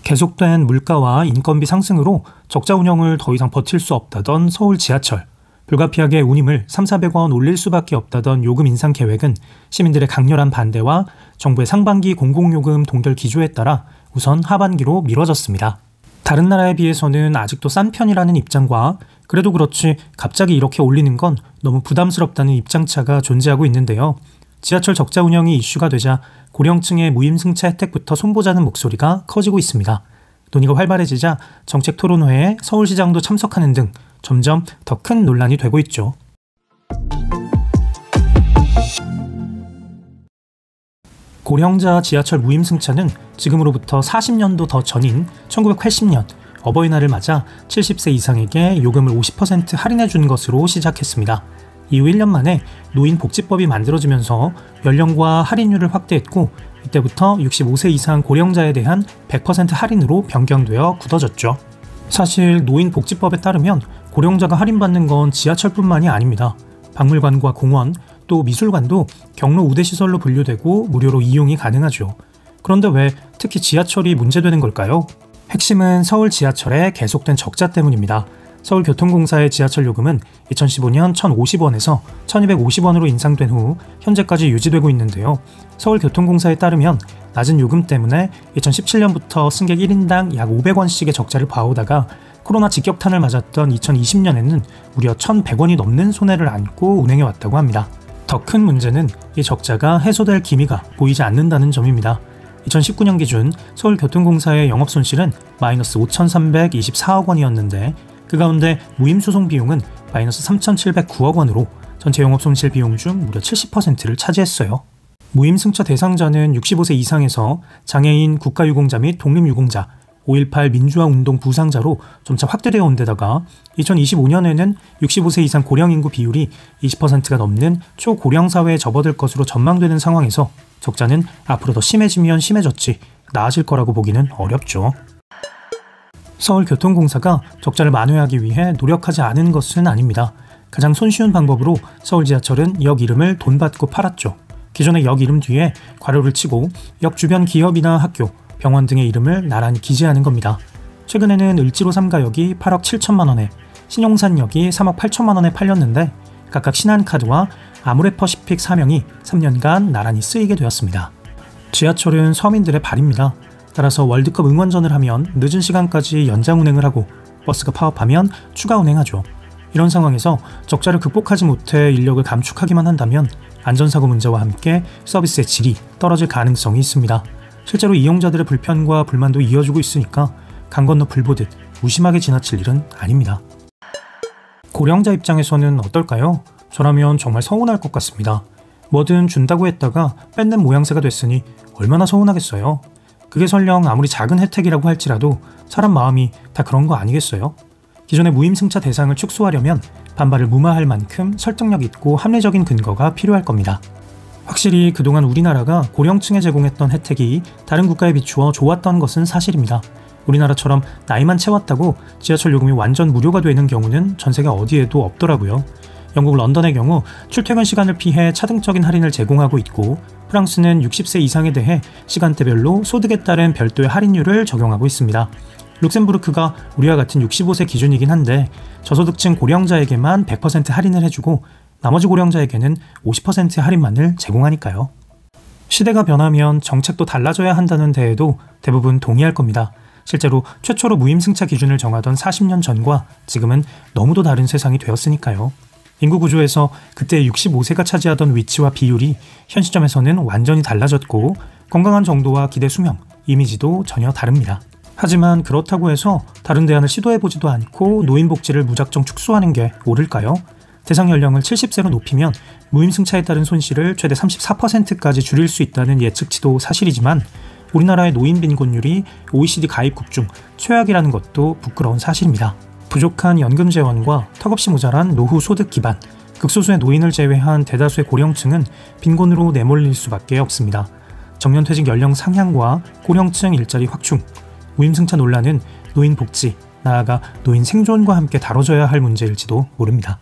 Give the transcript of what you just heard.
계속된 물가와 인건비 상승으로 적자 운영을 더 이상 버틸 수 없다던 서울 지하철. 불가피하게 운임을 3,400원 올릴 수밖에 없다던 요금 인상 계획은 시민들의 강렬한 반대와 정부의 상반기 공공요금 동결 기조에 따라 우선 하반기로 미뤄졌습니다. 다른 나라에 비해서는 아직도 싼 편이라는 입장과 그래도 그렇지 갑자기 이렇게 올리는 건 너무 부담스럽다는 입장차가 존재하고 있는데요. 지하철 적자 운영이 이슈가 되자 고령층의 무임승차 혜택부터 손보자는 목소리가 커지고 있습니다. 논의가 활발해지자 정책토론회에 서울시장도 참석하는 등 점점 더 큰 논란이 되고 있죠. 고령자 지하철 무임승차는 지금으로부터 40년도 더 전인 1980년 어버이날을 맞아 70세 이상에게 요금을 50% 할인해 준 것으로 시작했습니다. 이후 1년 만에 노인복지법이 만들어지면서 연령과 할인율을 확대했고 이때부터 65세 이상 고령자에 대한 100% 할인으로 변경되어 굳어졌죠. 사실 노인복지법에 따르면 고령자가 할인받는 건 지하철뿐만이 아닙니다. 박물관과 공원, 또 미술관도 경로 우대시설로 분류되고 무료로 이용이 가능하죠. 그런데 왜 특히 지하철이 문제되는 걸까요? 핵심은 서울 지하철의 계속된 적자 때문입니다. 서울교통공사의 지하철 요금은 2015년 1,050원에서 1,250원으로 인상된 후 현재까지 유지되고 있는데요. 서울교통공사에 따르면 낮은 요금 때문에 2017년부터 승객 1인당 약 500원씩의 적자를 봐오다가 코로나 직격탄을 맞았던 2020년에는 무려 1,100원이 넘는 손해를 안고 운행해왔다고 합니다. 더 큰 문제는 이 적자가 해소될 기미가 보이지 않는다는 점입니다. 2019년 기준 서울교통공사의 영업손실은 마이너스 5,324억 원이었는데 그 가운데 무임소송 비용은 마이너스 3,709억 원으로 전체 영업손실 비용 중 무려 70%를 차지했어요. 무임승차 대상자는 65세 이상에서 장애인, 국가유공자 및 독립유공자, 5.18 민주화운동 부상자로 점차 확대되어 온 데다가 2025년에는 65세 이상 고령인구 비율이 20%가 넘는 초고령 사회에 접어들 것으로 전망되는 상황에서 적자는 앞으로 더 심해지면 심해졌지 나아질 거라고 보기는 어렵죠. 서울교통공사가 적자를 만회하기 위해 노력하지 않은 것은 아닙니다. 가장 손쉬운 방법으로 서울지하철은 역 이름을 돈 받고 팔았죠. 기존의 역 이름 뒤에 괄호를 치고 역 주변 기업이나 학교, 병원 등의 이름을 나란히 기재하는 겁니다. 최근에는 을지로 3가역이 8억 7천만 원에, 신용산역이 3억 8천만 원에 팔렸는데 각각 신한카드와 아모레퍼시픽 사명이 3년간 나란히 쓰이게 되었습니다. 지하철은 서민들의 발입니다. 따라서 월드컵 응원전을 하면 늦은 시간까지 연장 운행을 하고 버스가 파업하면 추가 운행하죠. 이런 상황에서 적자를 극복하지 못해 인력을 감축하기만 한다면 안전사고 문제와 함께 서비스의 질이 떨어질 가능성이 있습니다. 실제로 이용자들의 불편과 불만도 이어지고 있으니까 강 건너 불 보듯 무심하게 지나칠 일은 아닙니다. 고령자 입장에서는 어떨까요? 저라면 정말 서운할 것 같습니다. 뭐든 준다고 했다가 뺏는 모양새가 됐으니 얼마나 서운하겠어요. 그게 설령 아무리 작은 혜택이라고 할지라도 사람 마음이 다 그런 거 아니겠어요? 기존의 무임승차 대상을 축소하려면 반발을 무마할 만큼 설득력 있고 합리적인 근거가 필요할 겁니다. 확실히 그동안 우리나라가 고령층에 제공했던 혜택이 다른 국가에 비추어 좋았던 것은 사실입니다. 우리나라처럼 나이만 채웠다고 지하철 요금이 완전 무료가 되는 경우는 전 세계 어디에도 없더라고요. 영국 런던의 경우 출퇴근 시간을 피해 차등적인 할인을 제공하고 있고 프랑스는 60세 이상에 대해 시간대별로 소득에 따른 별도의 할인율을 적용하고 있습니다. 룩셈부르크가 우리와 같은 65세 기준이긴 한데 저소득층 고령자에게만 100% 할인을 해주고 나머지 고령자에게는 50% 할인만을 제공하니까요. 시대가 변하면 정책도 달라져야 한다는 데에도 대부분 동의할 겁니다. 실제로 최초로 무임승차 기준을 정하던 40년 전과 지금은 너무도 다른 세상이 되었으니까요. 인구 구조에서 그때 65세가 차지하던 위치와 비율이 현 시점에서는 완전히 달라졌고 건강한 정도와 기대 수명, 이미지도 전혀 다릅니다. 하지만 그렇다고 해서 다른 대안을 시도해보지도 않고 노인 복지를 무작정 축소하는 게 옳을까요? 대상 연령을 70세로 높이면 무임승차에 따른 손실을 최대 34%까지 줄일 수 있다는 예측치도 사실이지만 우리나라의 노인 빈곤율이 OECD 가입국 중 최악이라는 것도 부끄러운 사실입니다. 부족한 연금 재원과 턱없이 모자란 노후 소득 기반, 극소수의 노인을 제외한 대다수의 고령층은 빈곤으로 내몰릴 수밖에 없습니다. 정년퇴직 연령 상향과 고령층 일자리 확충, 무임승차 논란은 노인 복지, 나아가 노인 생존과 함께 다뤄져야 할 문제일지도 모릅니다.